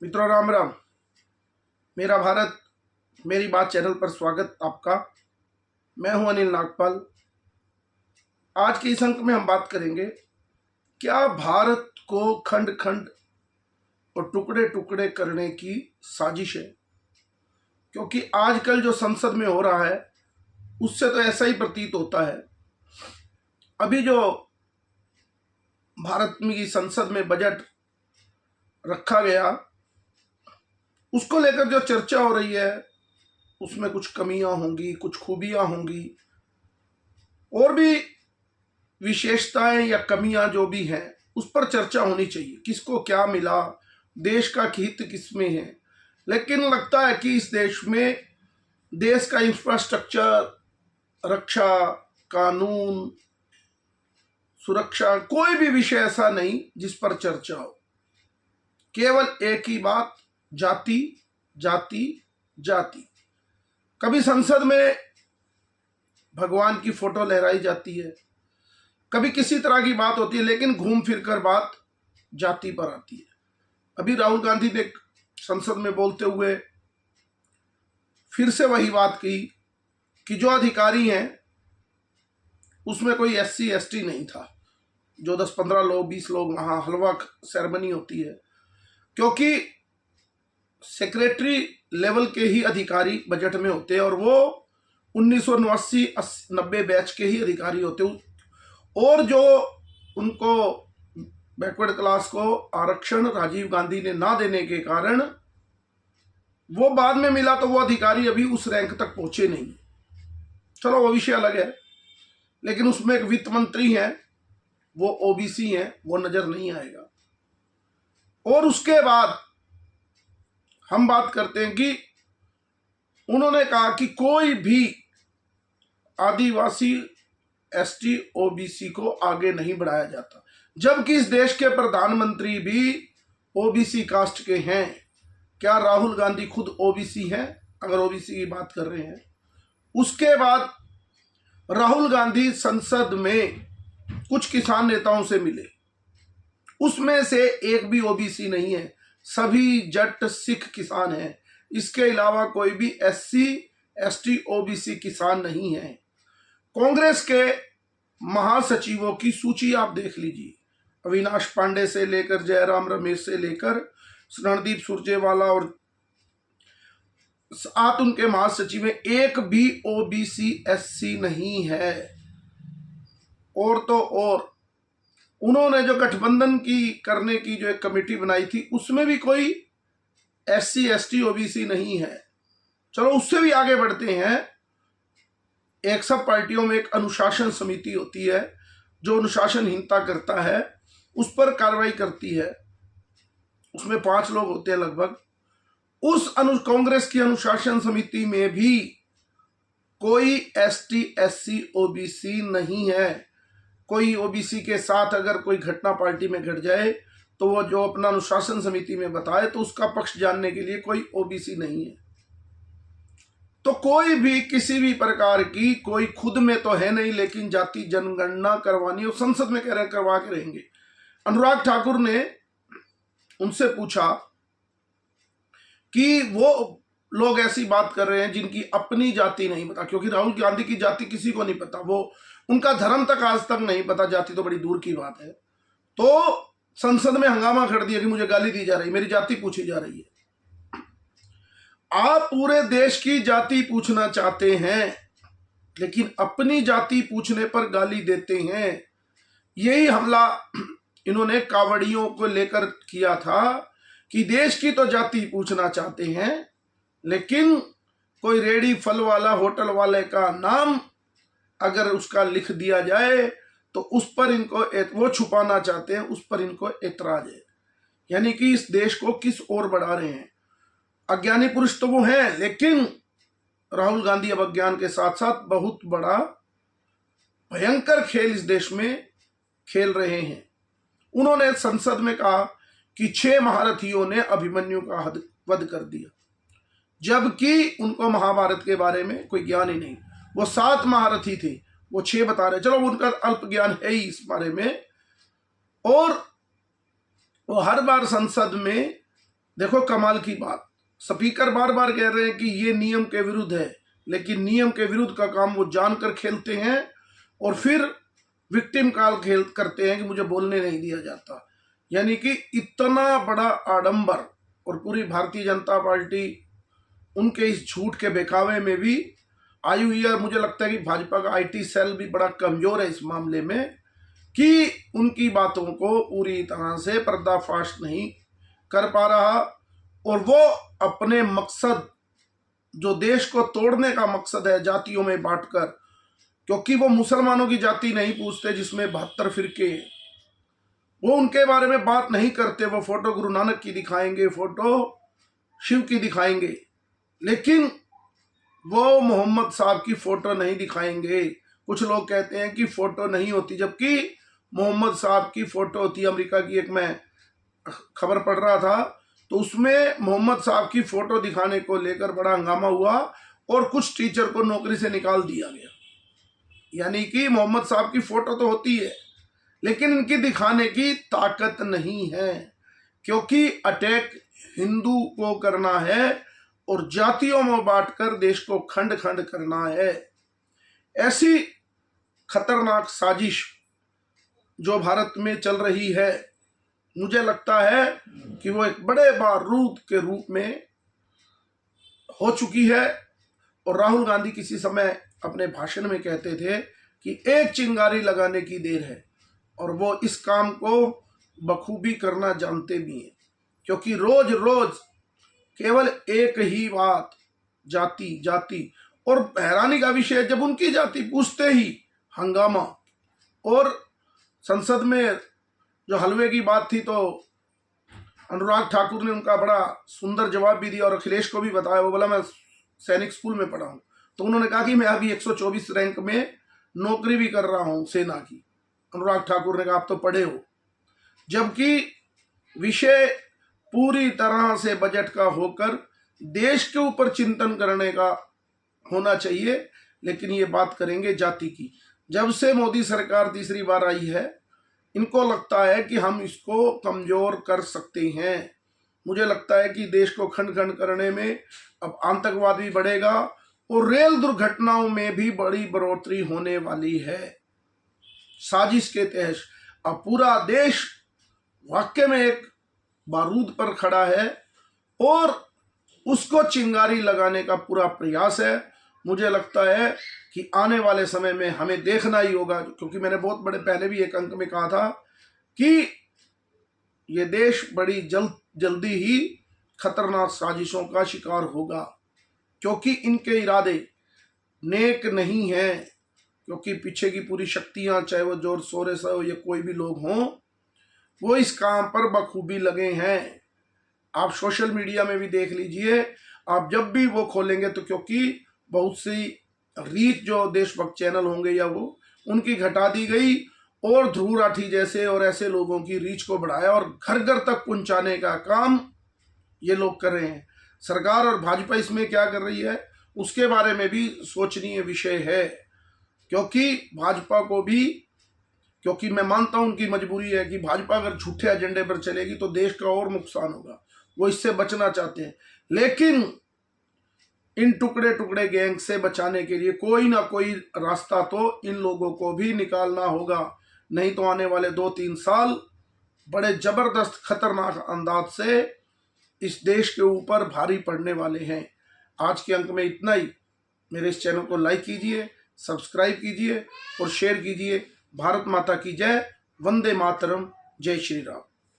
मित्रों राम राम। मेरा भारत मेरी बात चैनल पर स्वागत आपका। मैं हूं अनिल नागपाल। आज के इस अंक में हम बात करेंगे, क्या भारत को खंड खंड और टुकड़े टुकड़े करने की साजिश है? क्योंकि आजकल जो संसद में हो रहा है उससे तो ऐसा ही प्रतीत होता है। अभी जो भारत की संसद में बजट रखा गया उसको लेकर जो चर्चा हो रही है उसमें कुछ कमियां होंगी, कुछ खूबियां होंगी, और भी विशेषताएं या कमियां जो भी हैं उस पर चर्चा होनी चाहिए। किसको क्या मिला, देश का हित किसमें है। लेकिन लगता है कि इस देश में देश का इंफ्रास्ट्रक्चर, रक्षा, कानून, सुरक्षा, कोई भी विषय ऐसा नहीं जिस पर चर्चा हो। केवल एक ही बात, जाति जाति जाति। कभी संसद में भगवान की फोटो लहराई जाती है, कभी किसी तरह की बात होती है, लेकिन घूम फिर कर बात जाति पर आती है। अभी राहुल गांधी ने संसद में बोलते हुए फिर से वही बात की कि जो अधिकारी हैं उसमें कोई SC ST नहीं था। जो 10-15 लोग, 20 लोग वहां हलवा सेरेमनी होती है, क्योंकि सेक्रेटरी लेवल के ही अधिकारी बजट में होते हैं और वो 1989-90 बैच के ही अधिकारी होते हैं। और जो उनको बैकवर्ड क्लास को आरक्षण राजीव गांधी ने ना देने के कारण वो बाद में मिला, तो वो अधिकारी अभी उस रैंक तक पहुंचे नहीं। चलो वो विषय अलग है, लेकिन उसमें एक वित्त मंत्री है, वो OBC है, वो नजर नहीं आएगा। और उसके बाद हम बात करते हैं कि उन्होंने कहा कि कोई भी आदिवासी ST OBC को आगे नहीं बढ़ाया जाता, जबकि इस देश के प्रधानमंत्री भी OBC कास्ट के हैं। क्या राहुल गांधी खुद OBC हैं? अगर OBC की बात कर रहे हैं। उसके बाद राहुल गांधी संसद में कुछ किसान नेताओं से मिले, उसमें से एक भी OBC नहीं है, सभी जट सिख किसान हैं। इसके अलावा कोई भी SC ST OBC किसान नहीं है। कांग्रेस के महासचिवों की सूची आप देख लीजिए, अविनाश पांडे से लेकर जयराम रमेश से लेकर रणदीप सुरजेवाला और 7 उनके महासचिव में एक भी OBC SC नहीं है। और तो और उन्होंने जो गठबंधन की करने की जो एक कमेटी बनाई थी उसमें भी कोई SC ST OBC नहीं है। चलो उससे भी आगे बढ़ते हैं। एक सब पार्टियों में एक अनुशासन समिति होती है जो अनुशासनहीनता करता है उस पर कार्रवाई करती है। उसमें 5 लोग होते हैं लगभग। उस कांग्रेस की अनुशासन समिति में भी कोई ST SC OBC नहीं है। कोई OBC के साथ अगर कोई घटना पार्टी में घट जाए तो वो जो अपना अनुशासन समिति में बताए तो उसका पक्ष जानने के लिए कोई OBC नहीं है। तो कोई भी किसी भी प्रकार की कोई खुद में तो है नहीं, लेकिन जाति जनगणना करवानी और संसद में कह रहे करवा के रहेंगे। अनुराग ठाकुर ने उनसे पूछा कि वो लोग ऐसी बात कर रहे हैं जिनकी अपनी जाति नहीं पता, क्योंकि राहुल गांधी की जाति किसी को नहीं पता, वो उनका धर्म तक आज तक नहीं पता, जाति तो बड़ी दूर की बात है। तो संसद में हंगामा कर दिया कि मुझे गाली दी जा रही, मेरी जाति पूछी जा रही है। आप पूरे देश की जाति पूछना चाहते हैं लेकिन अपनी जाति पूछने पर गाली देते हैं। यही हमला इन्होंने कावड़ियों को लेकर किया था कि देश की तो जाति पूछना चाहते हैं, लेकिन कोई रेडी फल वाला होटल वाले का नाम अगर उसका लिख दिया जाए तो उस पर इनको वो छुपाना चाहते हैं, उस पर इनको एतराज है। यानी कि इस देश को किस ओर बढ़ा रहे हैं। अज्ञानी पुरुष तो वो हैं, लेकिन राहुल गांधी अब अज्ञान के साथ साथ बहुत बड़ा भयंकर खेल इस देश में खेल रहे हैं। उन्होंने संसद में कहा कि 6 महारथियों ने अभिमन्यु का वध कर दिया, जबकि उनको महाभारत के बारे में कोई ज्ञान ही नहीं। वो 7 महारथी थे, वो 6 बता रहे। चलो उनका अल्प ज्ञान है ही इस बारे में। और वो हर बार संसद में देखो कमाल की बात, स्पीकर बार बार कह रहे हैं कि ये नियम के विरुद्ध है, लेकिन नियम के विरुद्ध का काम वो जानकर खेलते हैं और फिर विक्टिम कॉल खेल करते हैं कि मुझे बोलने नहीं दिया जाता। यानी कि इतना बड़ा आडंबर, और पूरी भारतीय जनता पार्टी उनके इस झूठ के बहकावे में भी आई हुई है। मुझे लगता है कि भाजपा का आईटी सेल भी बड़ा कमजोर है इस मामले में, कि उनकी बातों को पूरी तरह से पर्दाफाश नहीं कर पा रहा, और वो अपने मकसद, जो देश को तोड़ने का मकसद है जातियों में बांटकर, क्योंकि वो मुसलमानों की जाति नहीं पूछते जिसमें 72 फिरके हैं, वो उनके बारे में बात नहीं करते। वो फोटो गुरु नानक की दिखाएंगे, फोटो शिव की दिखाएंगे, लेकिन वो मोहम्मद साहब की फोटो नहीं दिखाएंगे। कुछ लोग कहते हैं कि फोटो नहीं होती, जबकि मोहम्मद साहब की फोटो होती है। अमेरिका की एक मैं खबर पढ़ रहा था, तो उसमें मोहम्मद साहब की फोटो दिखाने को लेकर बड़ा हंगामा हुआ और कुछ टीचर को नौकरी से निकाल दिया गया। यानी कि मोहम्मद साहब की फोटो तो होती है, लेकिन इनकी दिखाने की ताकत नहीं है, क्योंकि अटैक हिंदू को करना है और जातियों में बांटकर देश को खंड खंड करना है। ऐसी खतरनाक साजिश जो भारत में चल रही है, मुझे लगता है कि वो एक बड़े बारूद के रूप में हो चुकी है। और राहुल गांधी किसी समय अपने भाषण में कहते थे कि एक चिंगारी लगाने की देर है, और वो इस काम को बखूबी करना जानते भी हैं, क्योंकि रोज रोज केवल एक ही बात, जाति जाति। और हैरानी का विषय, जब उनकी जाति पूछते ही हंगामा, और संसद में जो हलवे की बात थी तो अनुराग ठाकुर ने उनका बड़ा सुंदर जवाब भी दिया और अखिलेश को भी बताया। वो बोला मैं सैनिक स्कूल में पढ़ा हूं, तो उन्होंने कहा कि मैं अभी 124 रैंक में नौकरी भी कर रहा हूं सेना की। अनुराग ठाकुर ने कहा आप तो पढ़े हो, जबकि विषय पूरी तरह से बजट का होकर देश के ऊपर चिंतन करने का होना चाहिए, लेकिन ये बात करेंगे जाति की। जब से मोदी सरकार तीसरी बार आई है, इनको लगता है कि हम इसको कमजोर कर सकते हैं। मुझे लगता है कि देश को खंड खंड करने में अब आतंकवाद भी बढ़ेगा और रेल दुर्घटनाओं में भी बड़ी बढ़ोतरी होने वाली है। साजिश के तहत अब पूरा देश वाकई में एक बारूद पर खड़ा है और उसको चिंगारी लगाने का पूरा प्रयास है। मुझे लगता है कि आने वाले समय में हमें देखना ही होगा, क्योंकि मैंने बहुत बड़े पहले भी एक अंक में कहा था कि ये देश बड़ी जल्दी ही खतरनाक साजिशों का शिकार होगा, क्योंकि इनके इरादे नेक नहीं हैं। क्योंकि पीछे की पूरी शक्तियां, चाहे वो जोर सोरे से हो या कोई भी लोग हों, वो इस काम पर बखूबी लगे हैं। आप सोशल मीडिया में भी देख लीजिए, आप जब भी वो खोलेंगे तो क्योंकि बहुत सी रीच जो देशभक्त चैनल होंगे या वो उनकी घटा दी गई, और ध्रुव राठी जैसे और ऐसे लोगों की रीच को बढ़ाया और घर घर तक पहुंचाने का काम ये लोग कर रहे हैं। सरकार और भाजपा इसमें क्या कर रही है उसके बारे में भी सोचनीय विषय है, क्योंकि भाजपा को भी, क्योंकि मैं मानता हूं उनकी मजबूरी है कि भाजपा अगर झूठे एजेंडे पर चलेगी तो देश का और नुकसान होगा, वो इससे बचना चाहते हैं। लेकिन इन टुकड़े टुकड़े गैंग से बचाने के लिए कोई ना कोई रास्ता तो इन लोगों को भी निकालना होगा, नहीं तो आने वाले 2-3 साल बड़े जबरदस्त खतरनाक अंदाज से इस देश के ऊपर भारी पड़ने वाले हैं। आज के अंक में इतना ही। मेरे इस चैनल को लाइक कीजिए, सब्सक्राइब कीजिए और शेयर कीजिए। भारत माता की जय। वंदे मातरम। जय श्री राम।